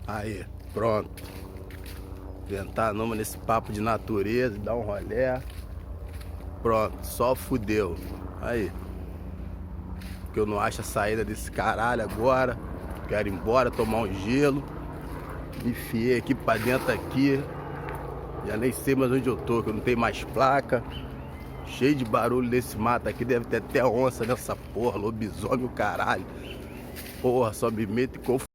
Aí, pronto. Tentar numa nesse papo de natureza, dar um rolé. Pronto, só fudeu. Aí. Porque eu não acho a saída desse caralho agora. Quero ir embora, tomar um gelo. Me enfiei aqui pra dentro aqui. Já nem sei mais onde eu tô, que eu não tenho mais placa. Cheio de barulho nesse mato aqui. Deve ter até onça nessa porra, lobisomem o caralho. Porra, só me meto e